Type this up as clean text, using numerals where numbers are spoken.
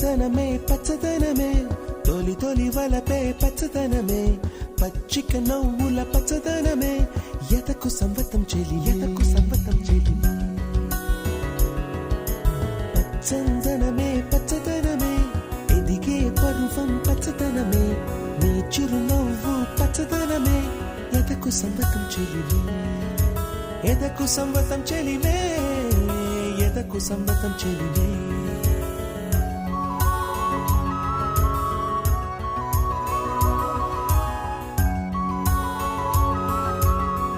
పచ్చదనమే పచ్చదనమే తొలి తొలి వలపే పచ్చదనమే పచ్చిక నవ్వుల పచ్చదనమే ఎదకు సంవతం చెలి పచ్చదనమే పచ్చదనమే ఎదిగే పరువం పచ్చదనమే నీ చిరునవ్వు పచ్చదనమే ఎదకు సంవతం చెలివే ఎదకు సంవతం చెలివే ఎదకు సంవతం చెలివే